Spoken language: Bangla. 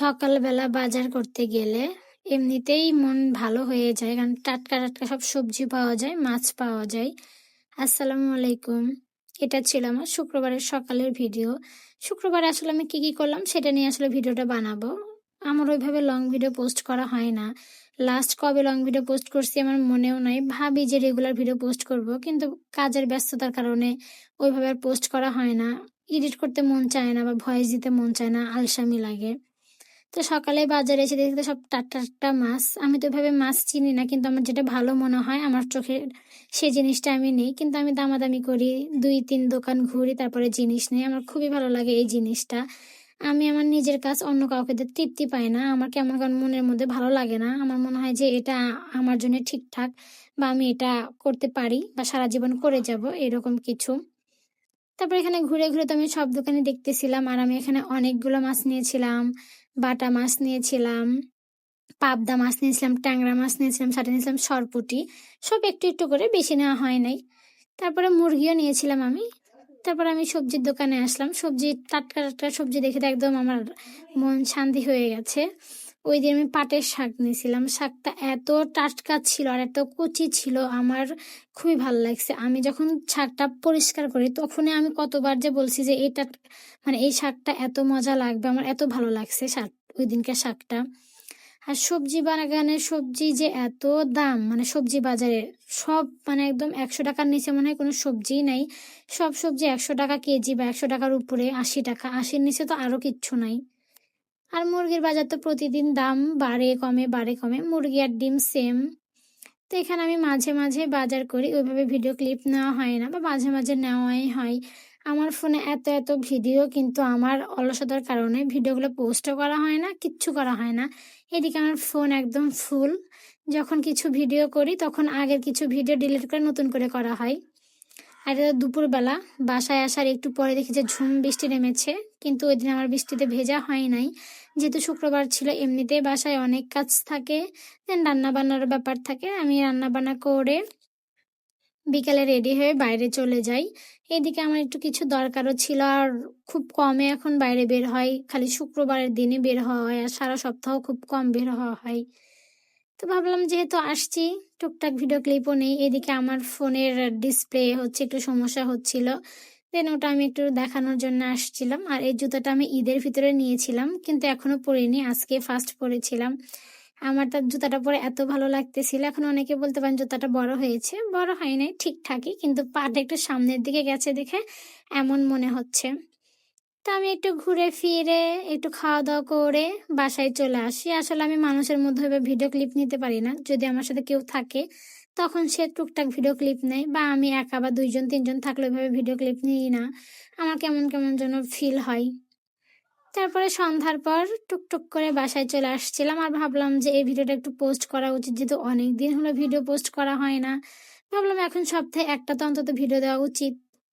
সকালবেলা বাজার করতে গেলে এমনিতেই মন ভালো হয়ে যায়, কারণ টাটকা টাটকা সব সবজি পাওয়া যায়, মাছ পাওয়া যায়। আসসালামু আলাইকুম। এটা ছিল আমার শুক্রবারের সকালের ভিডিও। শুক্রবারে আসলে আমি কি কি করলাম সেটা নিয়ে আসলে ভিডিওটা বানাবো। আমার ওইভাবে লং ভিডিও পোস্ট করা হয় না। লাস্ট কবে লং ভিডিও পোস্ট করছি আমার মনেও নাই। ভাবি যে রেগুলার ভিডিও পোস্ট করব, কিন্তু কাজের ব্যস্ততার কারণে ওইভাবে আর পোস্ট করা হয় না। এডিট করতে মন চায় না বা ভয়েস দিতে মন চায় না, আলসামি লাগে। তো সকালে বাজারে এসে দেখি তো সব টাটকা টাটকা মাছ। আমি তো এভাবে মাছ চিনি না, কিন্তু আমার যেটা ভালো মনে হয় আমার চোখে সেই জিনিসটা আমি নেই, কিন্তু আমি দামাদামি করি, 2-3 দোকান ঘুরি, তারপরে জিনিস নেই। আমার খুবই ভালো লাগে এই জিনিসটা। আমি আমার নিজের কাজ অন্য কাউকে দিয়ে তৃপ্তি পাই না, আমার কেমন কেমন মনের মধ্যে ভালো লাগে না। আমার মনে হয় যে এটা আমার জন্য ঠিকঠাক, বা আমি এটা করতে পারি বা সারা জীবন করে যাব, এরকম কিছু। তারপর এখানে ঘুরে ঘুরে তো আমি সব দোকানে দেখতেছিলাম, আর আমি এখানে অনেকগুলো মাছ নিয়েছিলাম। বাটা মাছ নিয়েছিলাম, পাবদা মাছ নিয়েছিলাম, ট্যাংরা মাছ নিয়েছিলাম, সাথে নিয়েছিলাম সরপুঁটি। সব একটু একটু করে, বেশি নেওয়া হয় নাই। তারপরে মুরগিও নিয়েছিলাম আমি। তারপর আমি সবজির দোকানে আসলাম, সবজি টাটকা টাটকা সবজি দেখে তো একদম আমার মন শান্তি হয়ে গেছে। ওই দিন আমি পাটের শাক নিয়েছিলাম, শাকটা এত টাটকা ছিল আর এত কচি ছিল, আমার খুবই ভালো লাগছে। আমি যখন শাকটা পরিষ্কার করি তখনই আমি কতবার যে বলছি যে এটা মানে এই শাকটা এত মজা লাগবে, আমার এত ভালো লাগছে শাক, ওই দিনকার শাকটা। আর সবজি বাগানের সবজি যে এত দাম, মানে সবজি বাজারে সব মানে একদম 100 টাকার নিচে মনে হয় কোনো সবজিই নাই। সব সবজি 100 টাকা কেজি বা 100 টাকার উপরে, 80 টাকা, 80-র নিচে তো আরো কিচ্ছু নাই। আর মুরগির বাজার তো প্রতিদিন দাম বাড়ে কমে বাড়ে কমে, মুরগি আর ডিম সেম। তো এখানে আমি মাঝে মাঝে বাজার করি, ওইভাবে ভিডিও ক্লিপ নেওয়া হয় না, বা মাঝে মাঝে নেওয়াই হয়। আমার ফোনে এত এত ভিডিও, কিন্তু আমার অলসতার কারণে ভিডিওগুলো পোস্টও করা হয় না, কিচ্ছু করা হয় না। এদিকে আমার ফোন একদম ফুল। যখন কিছু ভিডিও করি তখন আগের কিছু ভিডিও ডিলিট করে নতুন করে করা হয়। আর এটা দুপুরবেলা, বাসায় আসার একটু পরে দেখি যে ঝুম বৃষ্টি নেমেছে, কিন্তু ওই দিন আমার বৃষ্টিতে ভেজা হয় নাই, যেহেতু শুক্রবার ছিল। এমনিতেই বাসায় অনেক কাজ থাকে, দেন রান্না বান্নার ব্যাপার থাকে। আমি রান্না বান্না করে বিকালে রেডি হয়ে বাইরে চলে যাই। এদিকে আমার একটু কিছু দরকারও ছিল, আর খুব কমে এখন বাইরে বের হয়, খালি শুক্রবারের দিনই বের হওয়া হয়, আর সারা সপ্তাহ খুব কম বের হওয়া হয়। তো ভাবলাম যেহেতু আসছি, টুকটাক ভিডিও ক্লিপও নেই। এদিকে আমার ফোনের ডিসপ্লে হচ্ছে একটু সমস্যা হচ্ছিল, দেন ওটা আমি একটু দেখানোর জন্য আসছিলাম। আর এই জুতাটা আমি ঈদের ভিতরে নিয়েছিলাম, কিন্তু এখনো পরিনি, আজকে ফার্স্ট পরেছিলাম। আমার তার জুতাটা পরে এত ভালো লাগতেছিল। এখন অনেকে বলতে পারেন জুতাটা বড় হয়েছে, বড় হয় নাই, ঠিকঠাকই, কিন্তু পাটা একটু সামনের দিকে গেছে দেখে এমন মনে হচ্ছে। তো আমি একটু ঘুরে ফিরে একটু খাওয়া দাওয়া করে বাসায় চলে আসি। আসলে আমি মানুষের মধ্যে এভাবে ভিডিও ক্লিপ নিতে পারি না, যদি আমার সাথে কেউ থাকে তখন সে টুকটাক ভিডিও ক্লিপ নেয়, বা আমি একা বা 2-3 জন থাকলে ওইভাবে ভিডিও ক্লিপ নিই না। আমার কেমন কেমন যেন ফিল হয়। তারপরে সন্ধ্যার পর টুকটুক করে বাসায় চলে আসছিলাম, আর ভাবলাম যে এই ভিডিওটা একটু পোস্ট করা উচিত, যেহেতু অনেক দিন হলো ভিডিও পোস্ট করা হয় না। ভাবলাম এখন সপ্তাহে একটা তো অন্তত ভিডিও দেওয়া উচিত।